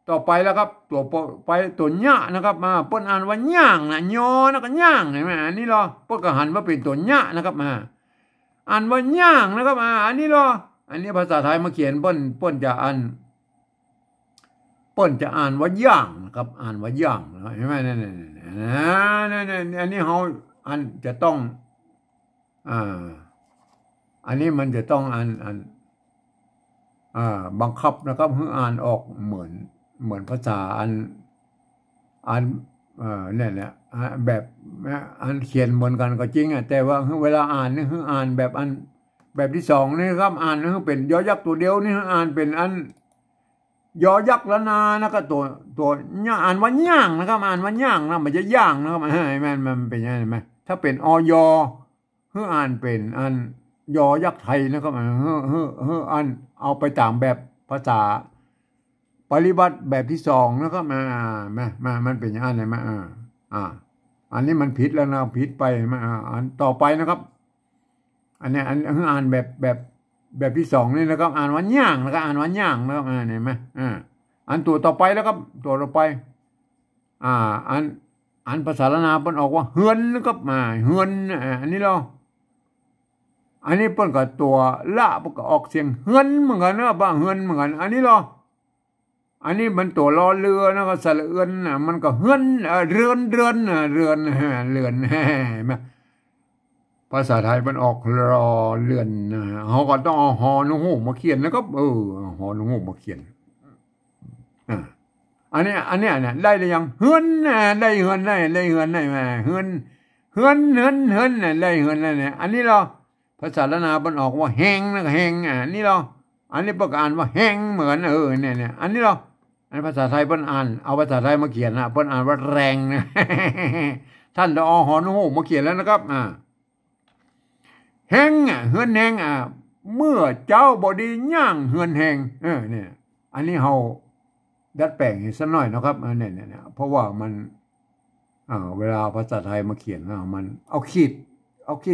ต่อไปแล้วครับตัวไปตัวหญ้านะครับเปิ้นอ่านว่าย่างนะยอนะก็ย่างเห็นไหมอันนี้เปิ้นก็หันมาเป็นตัวหญ้านะครับอ่านว่าย่างนะครับอันนี้อันนี้ภาษาไทยมาเขียนเปิ้นจะอ่านว่าย่างนะครับอ่านว่าย่างเห็นไหมนั่นอันนี้เขาอันจะต้องอันนี้มันจะต้องบังคับนะครับให้อ่านออกเหมือนภาษาเนี่ยแหละแบบเขียนเหมือนกันก็จริงแต่ว่าเวลาอ่านนี่คืออ่านแบบที่สองนี่ครับอ่านนี่เป็นยอยักษ์ตัวเดียวนี่อ่านเป็นยอยักษ์ละนานะครับตัวย่างอ่านว่าย่างนะครับอ่านว่าย่างนะมันจะย่างนะครับมันเป็นยังไงไหมถ้าเป็นอยคืออ่านเป็นยอยักษ์ไทยนะครับเอาไปตามแบบภาษาปฏิบัติแบบที่สองนะครับมันเป็นอย่างไรอันนี้มันผิดแล้วนะผิดไปอันต่อไปนะครับอันนี้อ่านแบบที่สองนี่นะครับอ่านว่าย่างนะครับอ่านว่าย่างนะครับเห็นไหมอันตัวต่อไปแล้วครับตัวต่อไปอันภาษาละนาเปิ้นออกว่าเฮือนนะครับเฮือนอันนี้อันนี้เปิ้นกับตัวละเปิ้นก็ออกเสียงเฮือนเหมือนกันนะครับเฮือนเหมือนกันอันนี้อันนี้มันตัวรอเรือนะครับสระเอือนมันก็เฮือนเรือนเห็นไหมภาษาไทยมันออกรอเรือนเขาก็ต้องเอาหอนหูมาเขียนนะครับหอนหูมาเขียนอันนี้เนี่ยได้หรือยังเฮือนได้เฮือนได้มาเฮือนได้เฮือนเนี่ยอันนี้ภาษาละนามันออกว่าแหงนะแหงนี่อันนี้ประกาศว่าแหงเหมือนเนี่ยอันนี้อันภาษาไทยเพิ่นอ่านเอาภาษาไทยมาเขียนเพิ่นอ่านว่าแรงนะท่านเอาหอนหูมาเขียนแล้วนะครับแหงเฮือนแหงเมื่อเจ้าบ่ดีย่างเฮือนแหงเนี่ยอันนี้เฮาดัดแปลงให้สักหน่อยนะครับเนี่ยเพราะว่ามันเวลาภาษาไทยมาเขียนมันเอาขี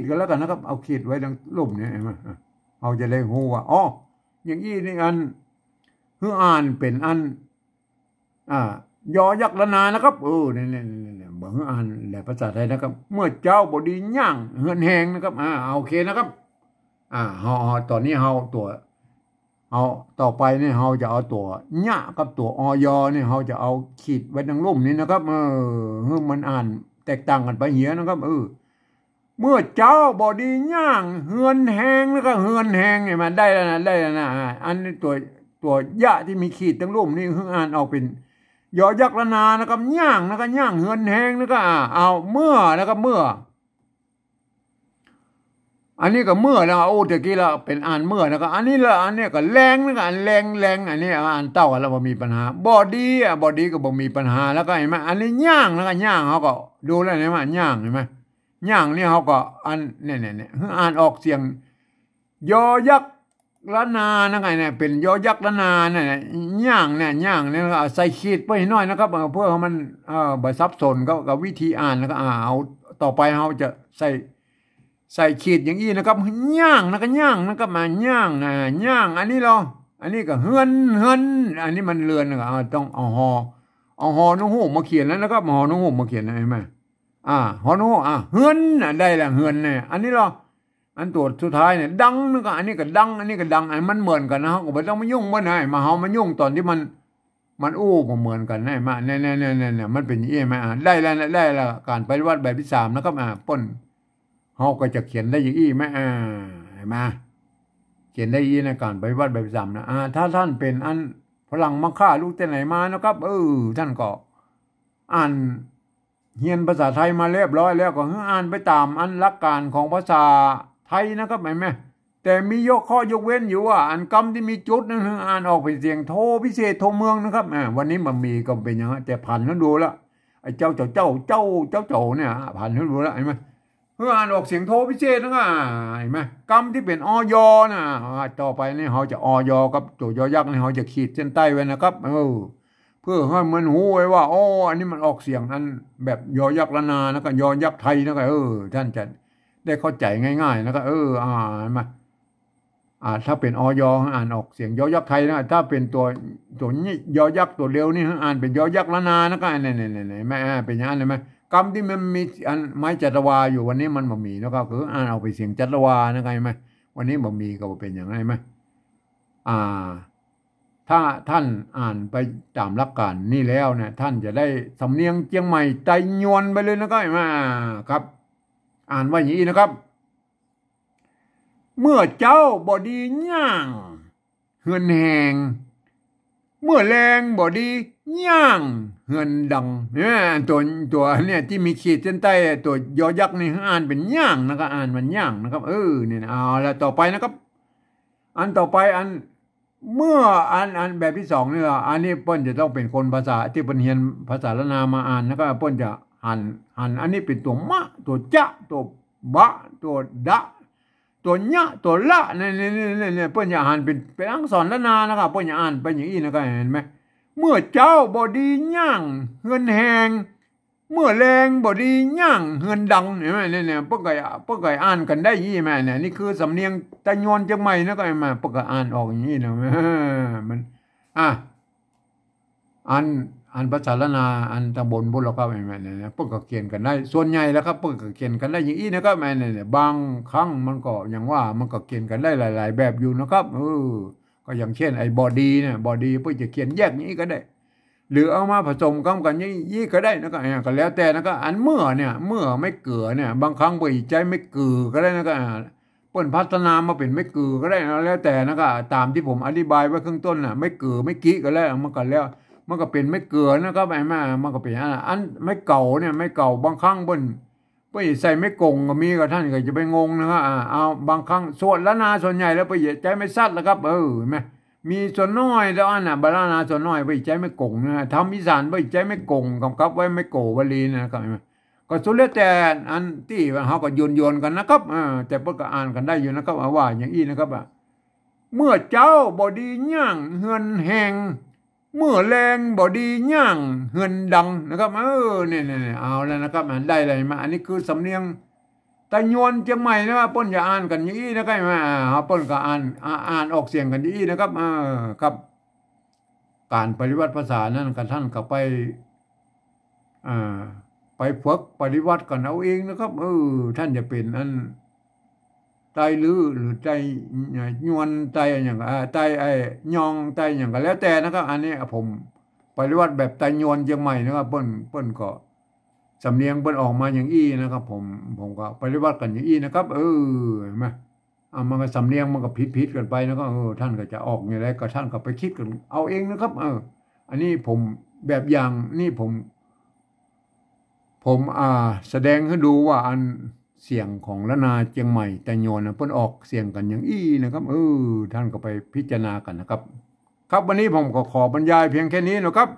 ดกันแล้วกันนะครับเอาขีดไว้ตรงลุ่มเนี่ยเอาจะได้รู้ว่าอย่างนี้นี่คืออ่านเป็นยอยักษ์ละนานะครับเนี่ยเบิ่งอ่านแต่ภาษาไทยนะครับเมื่อเจ้าบ่ดีย่างเฮือนแหงนะครับโอเคนะครับเฮาตอนนี้เฮาตัวเอาต่อไปนี่เฮาจะเอาตัวญะกับตัวอยนี่เฮาจะเอาขีดไว้ตรงลุ่มนี้นะครับมันอ่านแตกต่างกันไปเหียนะครับเมื่อเจ้าบ่ดีย่างเฮือนแหงแล้วก็เฮือนแหงเนี่ยมันได้แล้วนะอันนี้ตัวยะที่มีขีดตรงลุ่มนี่คืออ่านออกเป็นยอยักษ์ละนานะครับย่างแล้วก็ย่างเฮือนแหงแล้วก็เอาเมื่อแล้วก็เมื่ออันนี้ก็เมื่อแล้วตะกี้ละเป็นอ่านเมื่อนะครับอันนี้ก็แรงนะครับแรงอันนี้อ่านเต้าแล้วบ่มีปัญหาบอดี้ก็บ่มีปัญหาแล้วก็เห็นไหมอันนี้ย่างแล้วก็ย่างเขาก็ดูแล้วเห็นไหมย่างเห็นไหมย่างนี่เขาก็เนี่ยอ่านออกเสียงยอยักษ์ละนาเนี่ยเป็นยอยักษ์ละนาเนี่ยย่างเนี่ยก็ใส่ขีดไปหน่อยนะครับเพื่อให้มันบ่ซับซ้อนกับวิธีอ่านแล้วก็เอาต่อไปเขาจะใส่ขีดอย่างนี้นะครับย่างนะครับมาย่างอันนี้อันนี้ก็เฮือนอันนี้มันเรือนนะครับต้องเอาหอนุ่งหูมาเขียนแล้วนะครับหอนุ่งหูมาเขียนเห็นไหมหอนุ่งหูเฮือนได้แล้วเฮือนเนี่ยอันนี้อันตัวสุดท้ายเนี่ยดังนะครับอันนี้ก็ดังอันมันเหมือนกันนะก็ไม่ต้องมายุ่งมันให้มาเฮามายุ่งตอนที่มันเหมือนกันให้มาเนี่ยมันเป็นอย่างนี้ไหมได้แล้วการปฏิวัติแบบที่3นะครับป้น เฮาก็จะเขียนได้อย่างอี้ไหมเห็นไหมเขียนได้ยี่ในการปฏิบัติแบบจำนะถ้าท่านเป็นอันฝรั่งมังค่าลูกแต่ไหนมานะครับท่านก็อ่านเรียนภาษาไทยมาเรียบร้อยแล้วก็อ่านไปตามอันหลักการของภาษาไทยนะครับเห็นไหมแต่มีข้อยกเว้นอยู่ว่าอันกรรมที่มีจุดนั้นอ่านออกเป็นเสียงโทพิเศษโทเมืองนะครับวันนี้มันมีก็เป็นอย่างนั้นแต่ผ่านนั้นดูแล้วไอ้เจ้าเนี่ยผ่านนั้นดูแล้วเห็นไหมเพื่ออ่านออกเสียงโทพิเศษนะเห็นไหมกรรมที่เป็นอยนะต่อไปนี่เขาจะอยกับตัวยอยักษ์นี่เขาจะขีดเส้นใต้ไว้นะครับเพื่อให้มันหูไว้ว่าอันนี้มันออกเสียงนั้นแบบยอยักษ์ละนานะก็ยอยักษ์ไทยนะก็ท่านจะได้เข้าใจง่ายๆนะก็มาถ้าเป็นอ่านออกเสียงยอยักษ์ไทยนะถ้าเป็นตัวนี้ยอยักษ์ตัวเร็วนี่อ่านเป็นยอยักษ์ละนานะก็เนี่ยไม่เป็นอย่างนั้นเลยไหมกรรมที่มันมีอันไม้จัตวาอยู่วันนี้มันบ่มีนะครับคืออ่านเอาไปเสียงจัตวานะไงไหมวันนี้บ่มีก็เป็นอย่างไรไหมถ้าท่านอ่านไปตามหลักการนี่แล้วเนี่ยท่านจะได้สำเนียงเชียงใหม่ไตยวนไปเลยนะครับครับอ่านว่าอย่างนี้นะครับเมื่อเจ้าบอดีย่างเฮือนแหงเมื่อแรงบอดีย่างเฮือนดังเนี่ยตัวเนี่ยที่มีขีดเส้นใต้ตัวยอยักษ์นี่อ่านเป็นย่างนะครับอ่านมันย่างนะครับเนี่ยเอาละต่อไปนะครับอันต่อไปเมื่ออันแบบที่สองนี่ละอันนี้เปิ้นจะต้องเป็นคนภาษาที่เปิ้นเรียนภาษาละนามาอ่านนะครับเปิ้นจะหันอันนี้เป็นตัวมะตัวจะตัวบะตัวดะตัวเนี้ยตัวละเนี่ยเปิ้นจะอ่านเป็นอักษรละนานะครับเปิ้นจะอ่านเป็นอย่างนี้นะครับเห็นไหมเมื่อเจ้าบอดีย่างเฮือนแหงเมื่อแรงบอดีย่างเฮือนดังเห็นไหมเนี่ยเปิ้นก็อ่านกันได้ยี่แม่เนี่ยนี่คือสำเนียงตะยวนจังใหม่นะก็มาเปิ้นก็อ่านออกอย่างนี้นะมันอันภาษาละนาอันตำบลบุญเราก็ไม่เนี่ยเปิ้นก็เขียนกันได้ส่วนใหญ่แล้วครับเปิ้นก็เขียนกันได้อย่างนี้นะครับเนี่ยบางครั้งมันก็อย่างว่ามันก็เขียนกันได้หลายๆแบบอยู่นะครับก็อย่างเช่นไอ้บอดีเนี่ยบอดีเปิ้นจะเขียนแยกอย่างนี้ก็ได้หรือเอามาผสมกันยี่ก็ได้นะครับก็แล้วแต่นะครับอันเมื่อไม่เกลือเนี่ยบางครั้งเปิ้นใจไม่เกลือก็ได้นะครับเปิ้นพัฒนามาเป็นไม่เกลือก็ได้แล้วแต่นะครับตามที่ผมอธิบายไว้ข้างต้นน่ะไม่เกลือไม่กี้ก็แล้วมันก็แล้วมันก็เป็นไม่เกลือนะครับมันก็เป็นอันไม่เก่าเนี่ยไม่เก่าบางครั้งเปิ้นใส่ไม่กงก็มีกับท่านก็จะไปงงนะครับเอาบางครั้งส่วนละนาส่วนใหญ่แล้วไปใจไม่ซัดแล้วครับเห็นไหมมีส่วนน้อยแล้วบาลานาส่วนน้อยไปใจไม่กงนะทำอีสานไปใจไม่กงกำกับไว้ไม่โกวลีนะครับก็สุดแล้วแต่อันที่เขาก็โยนกันนะครับแต่เพิ่นก็อ่านกันได้อยู่นะครับว่าอย่างนี้นะครับเมื่อเจ้าบอดีย่างเฮือนแหงเมื่อแรงบอดีย่างเฮือนดังนะครับเนี่ยเอาแล้วนะครับได้เลยมาอันนี้คือสำเนียงตะยวนเชียงใหม่นะครับเปิ้นจะอ่านกันอย่างนี้นะครับเปิ้นก็อ่านออกเสียงกันอย่างนี้นะครับครับการปฏิวัติภาษานั้นกับท่านก็ไปฝึกปฏิวัติกันเอาเองนะครับท่านจะเป็นอันไตลือหรือไตยวนไตอย่างไตยองไตอย่างก็แล้วแต่นะครับอันนี้ผมปฏิวัติแบบไตยวนเชียงใหม่นะครับเปิ้นก็สำเนียงเปิ้นออกมาอย่างอี้นะครับผมก็ปฏิวัติกันอย่างอี้นะครับเห็นไหมมันก็สำเนียงมันก็ผิดกันไปแล้วก็ท่านก็จะออกอย่างไรก็ท่านก็ไปคิดกันเอาเองนะครับอันนี้ผมแบบอย่างนี่ผมแสดงให้ดูว่าอันเสียงของละนาเชียงใหม่แต่โยนเพิ่นออกเสียงกันอย่างอี้นะครับท่านก็ไปพิจารณากันนะครับครับวันนี้ผมก็ขอบรรยายเพียงแค่นี้นะครับ